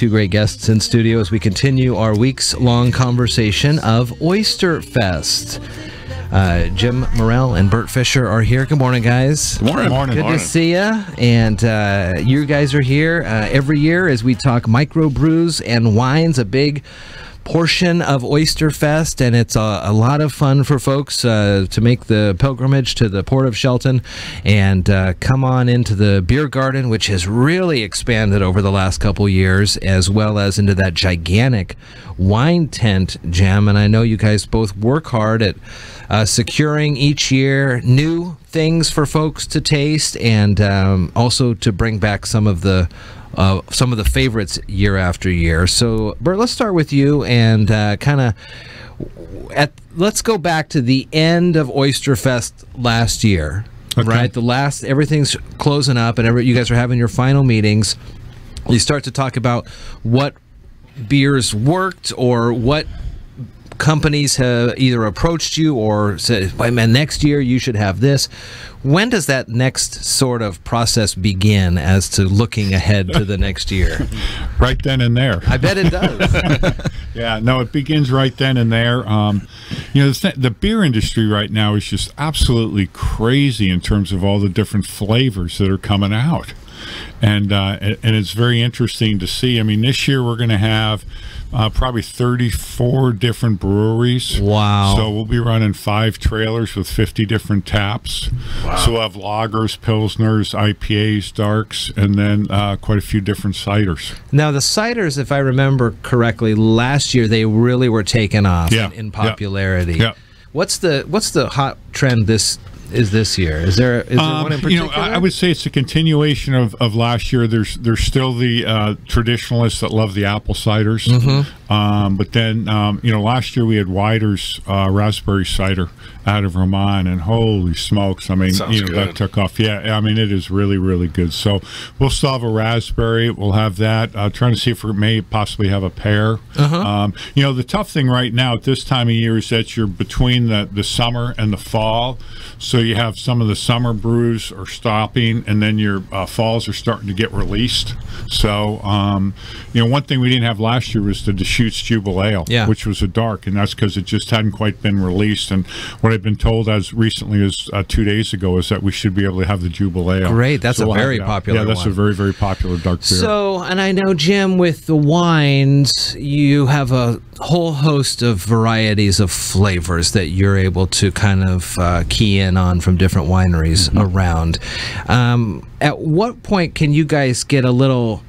two great guests in studio as we continue our weeks-long conversation of Oysterfest. Jim Morrell and Bert Fisher are here. Good morning, guys. Good morning. Good to see you. And you guys are here every year as we talk microbrews and wines, a big portion of Oysterfest, and it's a lot of fun for folks to make the pilgrimage to the Port of Shelton and come on into the beer garden, which has really expanded over the last couple years, as well as into that gigantic wine tent, Jim. And I know you guys both work hard at securing each year new things for folks to taste, and also to bring back some of the favorites year after year. So, Bert, let's start with you, and let's go back to the end of Oysterfest last year. Okay. Right, everything's closing up, and you guys are having your final meetings. You start to talk about what beers worked, or what companies have either approached you or said, "Wait, man, next year you should have this." When does that next sort of process begin as to looking ahead to the next year? Right then and there. I bet it does. Yeah, no, it begins right then and there. The beer industry right now is just absolutely crazy in terms of all the different flavors that are coming out. And it's very interesting to see. I mean, this year we're going to have probably 34 different breweries. Wow. So we'll be running 5 trailers with 50 different taps. Wow. So we'll have lagers, pilsners, IPAs, darks, and then quite a few different ciders. Now, the ciders, if I remember correctly, last year they really were taken off in popularity. Yeah. What's the hot trend this year? Is there one in particular? I would say it's a continuation of last year. There's still the traditionalists that love the apple ciders, but then last year we had Wider's raspberry cider out of Vermont, and holy smokes, I mean, that took off. Yeah, I mean, it is really, really good. So we'll still have a raspberry. We'll have that. Trying to see if we may possibly have a pear. The tough thing right now at this time of year is that you're between the summer and the fall. So you have some of the summer brews are stopping, and then your falls are starting to get released. So, one thing we didn't have last year was the Deschutes Jubile Ale, which was a dark, and that's because it just hadn't quite been released. And what I've been told as recently as 2 days ago is that we should be able to have the Jubile Ale. Great, that's a very popular one. Yeah, that's a very, very popular dark beer. So, and I know, Jim, with the wines, you have a whole host of varieties of flavors that you're able to kind of key in on from different wineries around. At what point can you guys get a little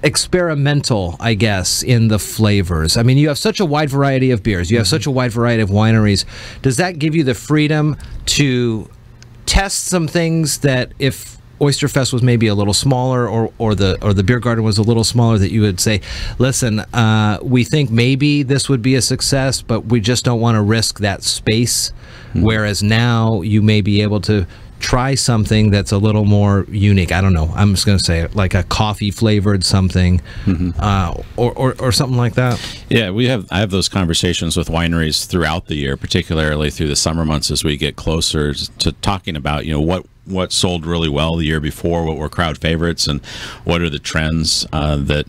experimental, I guess, in the flavors? I mean, you have such a wide variety of beers. You have such a wide variety of wineries. Does that give you the freedom to test some things that if Oysterfest was maybe a little smaller, or the beer garden was a little smaller, that you would say, listen, we think maybe this would be a success, but we just don't want to risk that space, whereas now you may be able to try something that's a little more unique. I don't know. I'm just going to say it, like a coffee flavored something, or something like that. Yeah, I have those conversations with wineries throughout the year, particularly through the summer months as we get closer to talking about, what sold really well the year before, what were crowd favorites, and what are the trends that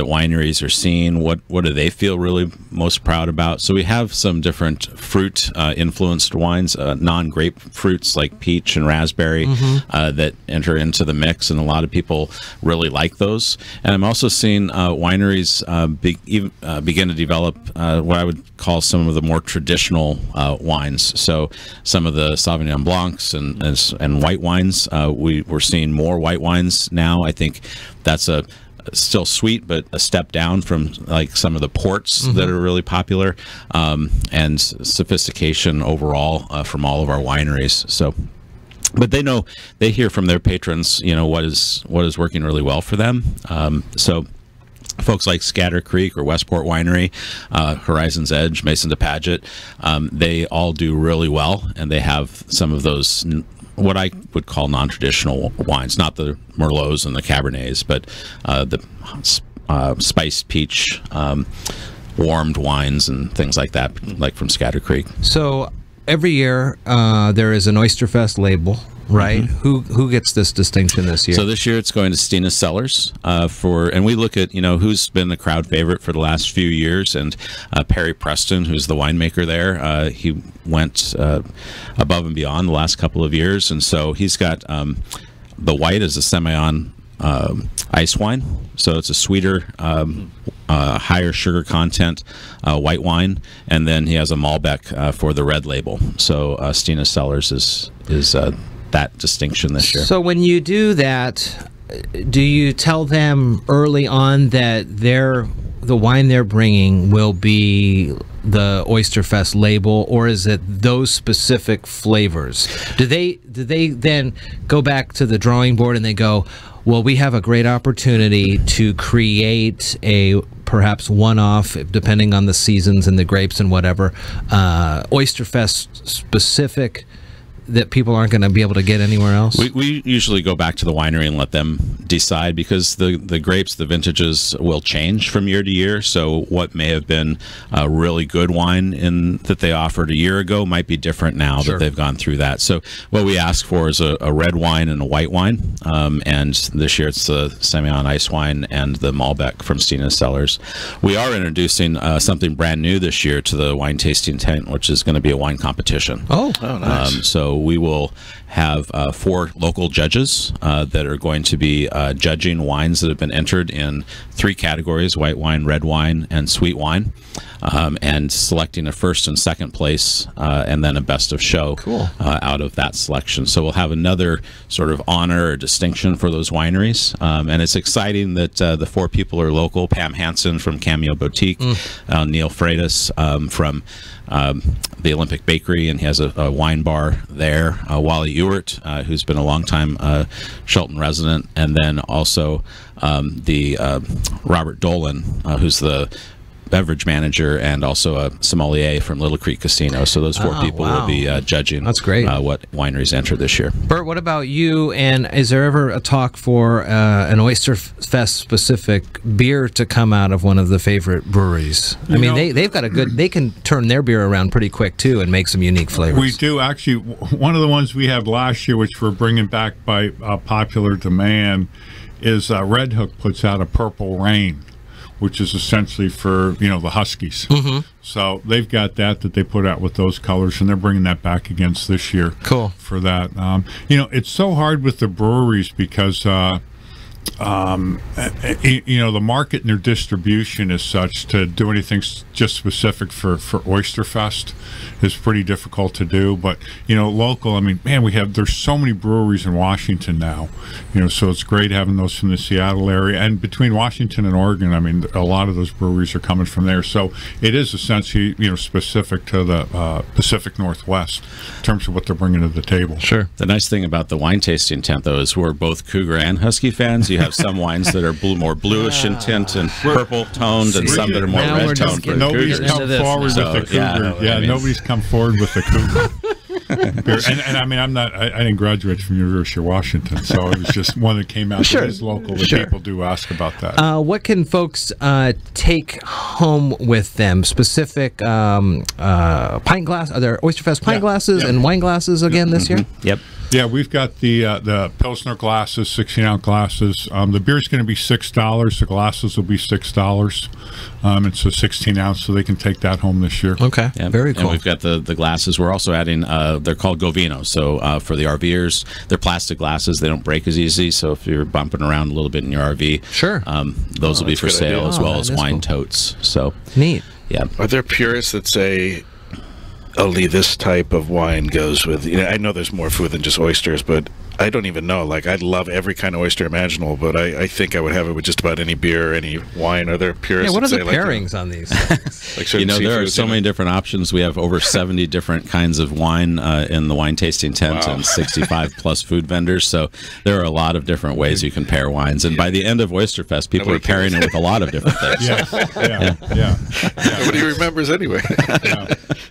wineries are seeing, what do they feel really most proud about. So we have some different fruit influenced wines, non-grape fruits like peach and raspberry that enter into the mix, and a lot of people really like those. And I'm also seeing wineries begin to develop what I would call some of the more traditional wines. So some of the Sauvignon Blancs and white wines. We're seeing more white wines now. I think that's still sweet, but a step down from like some of the ports that are really popular, and sophistication overall from all of our wineries. So, but they hear from their patrons, what is working really well for them. So folks like Scatter Creek or Westport Winery, Horizon's Edge, Mason de Paget, they all do really well, and they have some of those what I would call non-traditional wines, not the Merlots and the Cabernets, but the spiced peach, warmed wines and things like that, like from Scatter Creek. So every year there is an Oysterfest label right? Who gets this distinction this year? So this year it's going to Stina Cellars and we look at who's been the crowd favorite for the last few years, and Perry Preston, who's the winemaker there, he went above and beyond the last couple of years, and so he's got the white as a Semillon ice wine, so it's a sweeter, higher sugar content white wine, and then he has a Malbec for the red label. So Stina Cellars is that distinction this year. So when you do that, do you tell them early on that the wine they're bringing will be the Oysterfest label, or is it those specific flavors? Do they then go back to the drawing board and they go, well, we have a great opportunity to create a perhaps one-off, depending on the seasons and the grapes and whatever, Oysterfest specific that people aren't going to be able to get anywhere else? We usually go back to the winery and let them decide, because the grapes, the vintages will change from year to year. So what may have been a really good wine that they offered a year ago might be different now that they've gone through that. So what we ask for is a red wine and a white wine. And this year it's the Semillon ice wine and the Malbec from Stina Cellars. We are introducing something brand new this year to the wine tasting tent, which is going to be a wine competition. Oh, nice. So we will have 4 local judges that are going to be judging wines that have been entered in 3 categories: white wine, red wine, and sweet wine, and selecting a first and second place, and then a best of show out of that selection. So we'll have another sort of honor or distinction for those wineries, and it's exciting that the 4 people are local: Pam Hansen from Cameo Boutique, Neil Freitas from the Olympic Bakery, and he has a wine bar there, Wally Ewert, who's been a long-time Shelton resident, and then also the Robert Dolan, who's the beverage manager and also a sommelier from Little Creek Casino. So those 4 people will be judging. That's great. What wineries enter this year. Bert, what about you? And is there ever a talk for an Oysterfest specific beer to come out of one of the favorite breweries? I mean, they've got they can turn their beer around pretty quick too and make some unique flavors. We do actually. One of the ones we had last year, which we're bringing back by popular demand, is Red Hook puts out a Purple Rain, which is essentially for the Huskies. So they've got that they put out with those colors, and they're bringing that back against this year. Cool. For that. It's so hard with the breweries because the market and their distribution is such to do anything just specific for Oysterfest is pretty difficult to do. But local, I mean, man, there's so many breweries in Washington now, so it's great having those from the Seattle area, and between Washington and Oregon, I mean, a lot of those breweries are coming from there. So it is essentially specific to the Pacific Northwest in terms of what they're bringing to the table. Sure. The nice thing about the wine tasting tent, though, is we're both Cougar and Husky fans. You have some wines that are more bluish in tint and purple toned, and some that are more red toned. Nobody's come forward with the Cougar. Nobody's come forward with the Cougar. and I mean, I didn't graduate from University of Washington, so it was just one that came out that is local that people do ask about that. What can folks take home with them? Specific pint glass? Are there Oysterfest pint glasses and wine glasses again this year? Yep. Yeah, we've got the Pilsner glasses, 16-ounce glasses. The beer's going to be $6. The glasses will be $6. It's a 16-ounce, so they can take that home this year. Okay, very cool. And we've got the glasses. We're also adding, they're called Govino. So for the RVers, they're plastic glasses. They don't break as easy. So if you're bumping around a little bit in your RV, those will be for sale as well as wine totes. So neat. Yeah. Are there purists that say only this type of wine goes with, I know there's more food than just oysters, but I don't even know. Like, I love every kind of oyster imaginable, but I think I would have it with just about any beer or any wine. Are there purists? Yeah, what are the that say, pairings on these? Like there are so many different options. We have over 70 different kinds of wine in the wine tasting tent, and 65 plus food vendors. So there are a lot of different ways you can pair wines. And by the end of Oysterfest, people are pairing it with a lot of different things. Yeah. Nobody remembers anyway.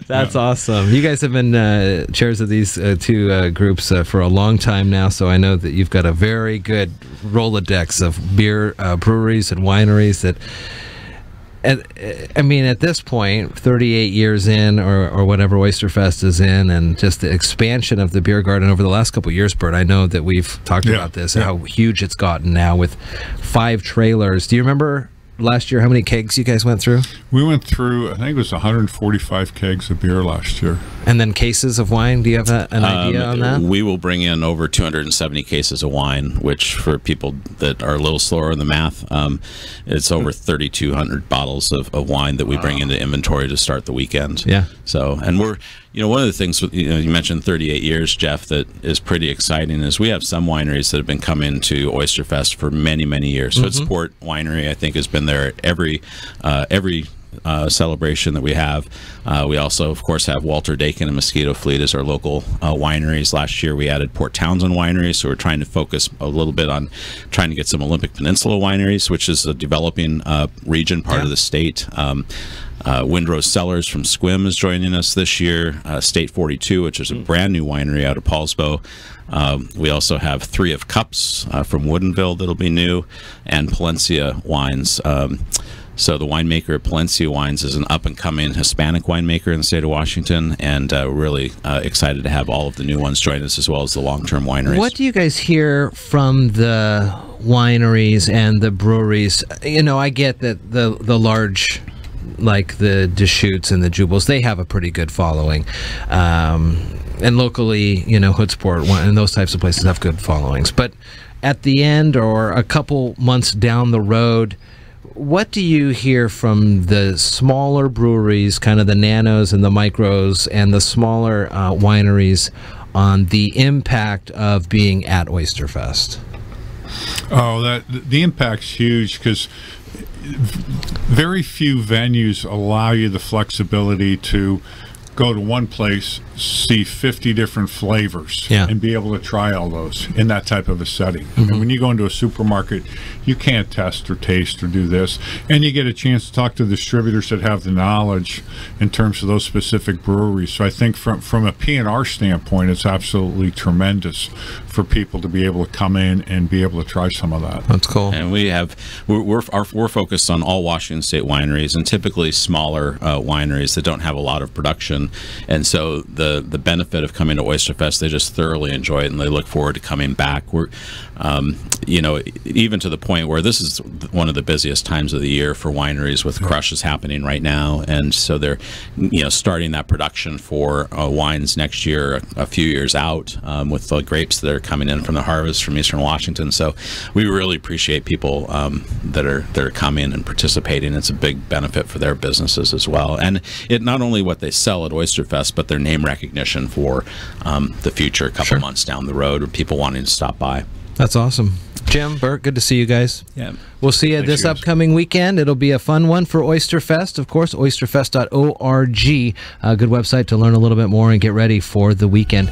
That's awesome. You guys have been chairs of these 2 groups for a long time now, so I know that you've got a very good Rolodex of beer breweries and wineries that I mean, at this point, 38 years in, or whatever Oysterfest is in, and just the expansion of the beer garden over the last couple of years, Bert, I know that we've talked about this, how huge it's gotten now with 5 trailers. Do you remember last year how many kegs you guys went through? We went through, I think it was 145 kegs of beer last year. And then cases of wine? Do you have an idea on that? We will bring in over 270 cases of wine, which for people that are a little slower in the math, it's over 3,200 bottles of wine that we bring into inventory to start the weekend. Yeah. So, and we're, one of the things, you mentioned 38 years, Jeff, that is pretty exciting is we have some wineries that have been coming to Oysterfest for many, many years. Hoodsport Winery, I think, has been there at every celebration that we have. We also, of course, have Walter Dakin and Mosquito Fleet as our local wineries. Last year, we added Port Townsend Winery, so we're trying to focus a little bit on trying to get some Olympic Peninsula wineries, which is a developing region, part of the state. Windrose Cellars from Squim is joining us this year. State 42, which is a brand new winery out of Paulsbo. We also have 3 of Cups from Woodinville that'll be new, and Palencia Wines. So the winemaker at Palencia Wines is an up-and-coming Hispanic winemaker in the state of Washington, and really excited to have all of the new ones join us, as well as the long-term wineries. What do you guys hear from the wineries and the breweries? I get that the large, like the Deschutes and the Jubals, they have a pretty good following. And locally, Hoodsport and those types of places have good followings. But at the end, or a couple months down the road, what do you hear from the smaller breweries, kind of the nanos and the micros, and the smaller wineries on the impact of being at Oysterfest? Oh, the impact's huge, because very few venues allow you the flexibility to go to one place, see 50 different flavors, and be able to try all those in that type of a setting. And when you go into a supermarket, you can't test or taste or do this. And you get a chance to talk to distributors that have the knowledge in terms of those specific breweries. So I think from a P&R standpoint, it's absolutely tremendous for people to be able to come in and be able to try some of that. That's cool. And we're focused on all Washington State wineries, and typically smaller wineries that don't have a lot of production. And so the benefit of coming to Oysterfest, they just thoroughly enjoy it, and they look forward to coming back. We're even to the point where this is one of the busiest times of the year for wineries, with crushes happening right now, and so they're starting that production for wines next year, a few years out, with the grapes that are coming in from the harvest from Eastern Washington. So we really appreciate people that are coming and participating. It's a big benefit for their businesses as well, and it not only what they sell at Oysterfest, but their name recognition for the future, a couple months down the road, or people wanting to stop by. That's awesome. Jim, Bert, good to see you guys. Yeah. We'll see you this upcoming weekend. It'll be a fun one for Oysterfest. Of course, oysterfest.org. A good website to learn a little bit more and get ready for the weekend.